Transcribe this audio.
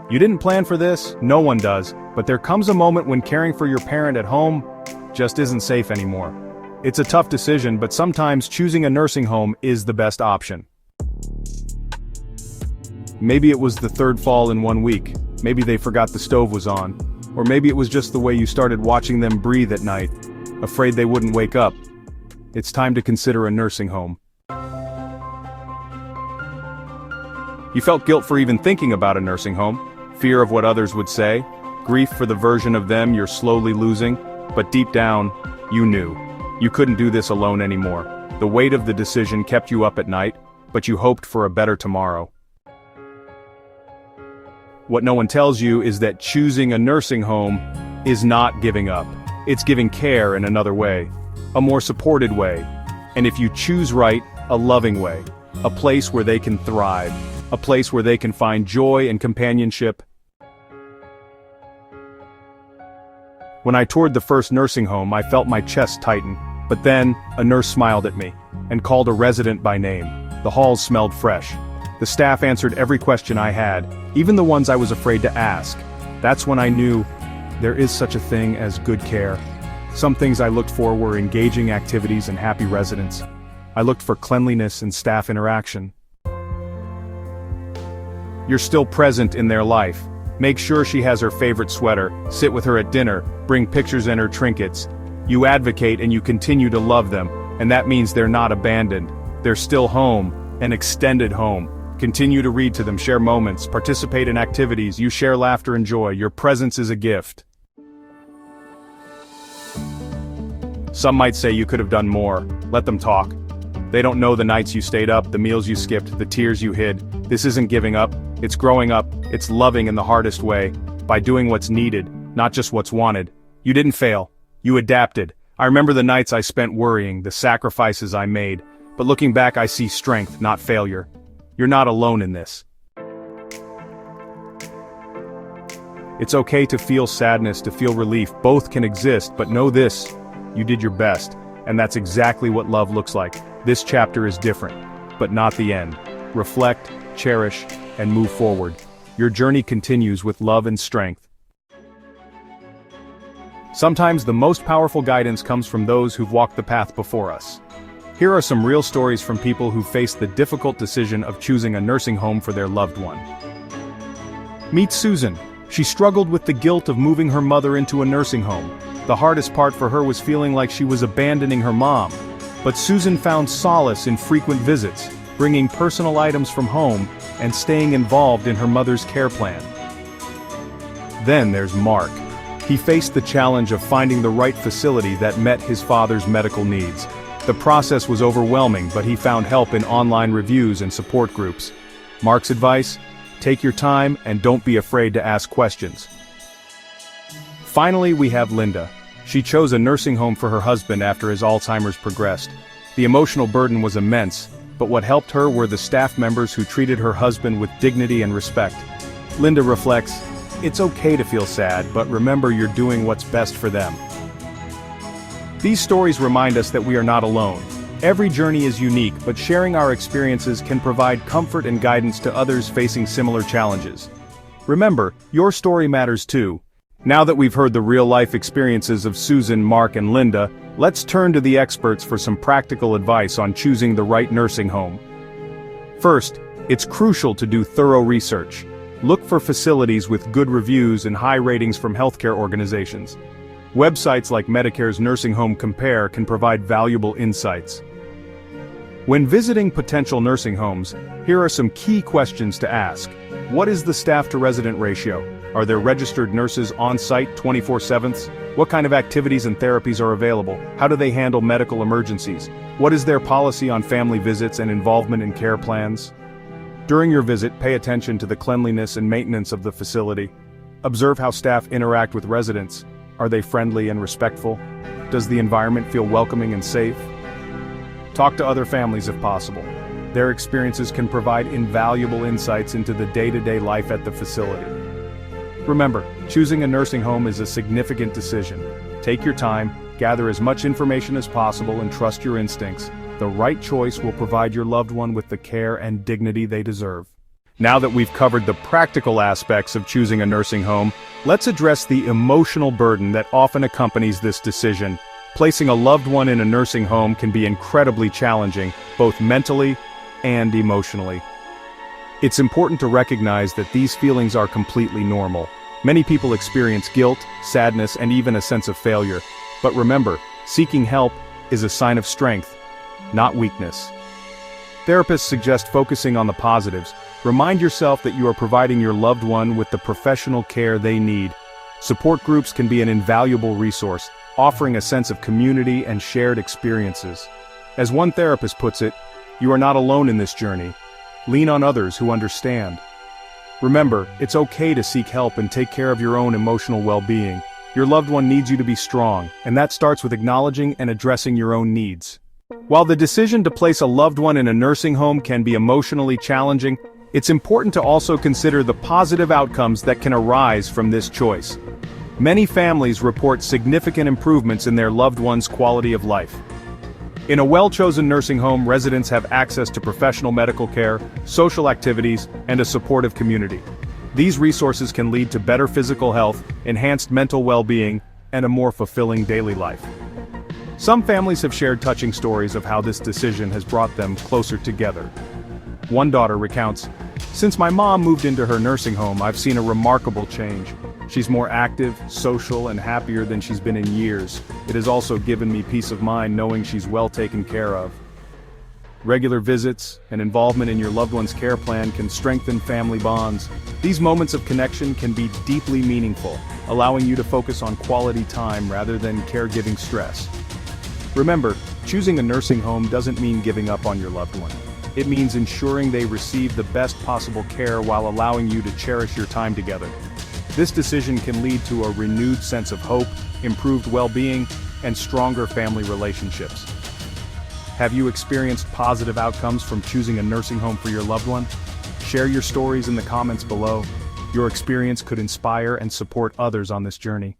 You didn't plan for this, no one does, but there comes a moment when caring for your parent at home just isn't safe anymore. It's a tough decision, but sometimes choosing a nursing home is the best option. Maybe it was the third fall in 1 week, maybe they forgot the stove was on, or maybe it was just the way you started watching them breathe at night, afraid they wouldn't wake up. It's time to consider a nursing home. You felt guilt for even thinking about a nursing home, fear of what others would say, grief for the version of them you're slowly losing, but deep down, you knew. You couldn't do this alone anymore. The weight of the decision kept you up at night, but you hoped for a better tomorrow. What no one tells you is that choosing a nursing home is not giving up. It's giving care in another way, a more supported way. And if you choose right, a loving way, a place where they can thrive, a place where they can find joy and companionship. When I toured the first nursing home, I felt my chest tighten, but then, a nurse smiled at me, and called a resident by name. The halls smelled fresh. The staff answered every question I had, even the ones I was afraid to ask. That's when I knew there is such a thing as good care. Some things I looked for were engaging activities and happy residents. I looked for cleanliness and staff interaction. You're still present in their life. Make sure she has her favorite sweater, sit with her at dinner, bring pictures and her trinkets. You advocate and you continue to love them, and that means they're not abandoned. They're still home, an extended home. Continue to read to them, share moments, participate in activities, you share laughter and joy. Your presence is a gift. Some might say you could have done more. Let them talk. They don't know the nights you stayed up, the meals you skipped, the tears you hid. This isn't giving up, it's growing up, it's loving in the hardest way, by doing what's needed, not just what's wanted. You didn't fail. You adapted. I remember the nights I spent worrying, the sacrifices I made, but looking back I see strength, not failure. You're not alone in this. It's okay to feel sadness, to feel relief, both can exist, but know this, you did your best, and that's exactly what love looks like. This chapter is different, but not the end. Reflect, cherish, and move forward. Your journey continues with love and strength. Sometimes the most powerful guidance comes from those who've walked the path before us. Here are some real stories from people who faced the difficult decision of choosing a nursing home for their loved one. Meet Susan. She struggled with the guilt of moving her mother into a nursing home. The hardest part for her was feeling like she was abandoning her mom. But Susan found solace in frequent visits, bringing personal items from home, and staying involved in her mother's care plan. Then there's Mark. He faced the challenge of finding the right facility that met his father's medical needs. The process was overwhelming, but he found help in online reviews and support groups. Mark's advice? Take your time and don't be afraid to ask questions. Finally, we have Linda. She chose a nursing home for her husband after his Alzheimer's progressed. The emotional burden was immense, but what helped her were the staff members who treated her husband with dignity and respect. Linda reflects, "It's okay to feel sad, but remember you're doing what's best for them." These stories remind us that we are not alone. Every journey is unique, but sharing our experiences can provide comfort and guidance to others facing similar challenges. Remember, your story matters too. Now that we've heard the real-life experiences of Susan, Mark, and Linda, let's turn to the experts for some practical advice on choosing the right nursing home. First, it's crucial to do thorough research. Look for facilities with good reviews and high ratings from healthcare organizations. Websites like Medicare's Nursing Home Compare can provide valuable insights. When visiting potential nursing homes, here are some key questions to ask. What is the staff-to-resident ratio? Are there registered nurses on-site 24/7? What kind of activities and therapies are available? How do they handle medical emergencies? What is their policy on family visits and involvement in care plans? During your visit, pay attention to the cleanliness and maintenance of the facility. Observe how staff interact with residents. Are they friendly and respectful? Does the environment feel welcoming and safe? Talk to other families if possible. Their experiences can provide invaluable insights into the day-to-day life at the facility. Remember, choosing a nursing home is a significant decision. Take your time, gather as much information as possible, and trust your instincts. The right choice will provide your loved one with the care and dignity they deserve. Now that we've covered the practical aspects of choosing a nursing home, let's address the emotional burden that often accompanies this decision. Placing a loved one in a nursing home can be incredibly challenging, both mentally and emotionally. It's important to recognize that these feelings are completely normal. Many people experience guilt, sadness, and even a sense of failure. But remember, seeking help is a sign of strength, not weakness. Therapists suggest focusing on the positives. Remind yourself that you are providing your loved one with the professional care they need. Support groups can be an invaluable resource, offering a sense of community and shared experiences. As one therapist puts it, you are not alone in this journey. Lean on others who understand. Remember, it's okay to seek help and take care of your own emotional well-being. Your loved one needs you to be strong, and that starts with acknowledging and addressing your own needs. While the decision to place a loved one in a nursing home can be emotionally challenging, it's important to also consider the positive outcomes that can arise from this choice. Many families report significant improvements in their loved one's quality of life. In a well-chosen nursing home, residents have access to professional medical care, social activities, and a supportive community. These resources can lead to better physical health, enhanced mental well-being, and a more fulfilling daily life. Some families have shared touching stories of how this decision has brought them closer together. One daughter recounts, "Since my mom moved into her nursing home, I've seen a remarkable change. She's more active, social, and happier than she's been in years. It has also given me peace of mind knowing she's well taken care of." Regular visits and involvement in your loved one's care plan can strengthen family bonds. These moments of connection can be deeply meaningful, allowing you to focus on quality time rather than caregiving stress. Remember, choosing a nursing home doesn't mean giving up on your loved one. It means ensuring they receive the best possible care while allowing you to cherish your time together. This decision can lead to a renewed sense of hope, improved well-being, and stronger family relationships. Have you experienced positive outcomes from choosing a nursing home for your loved one? Share your stories in the comments below. Your experience could inspire and support others on this journey.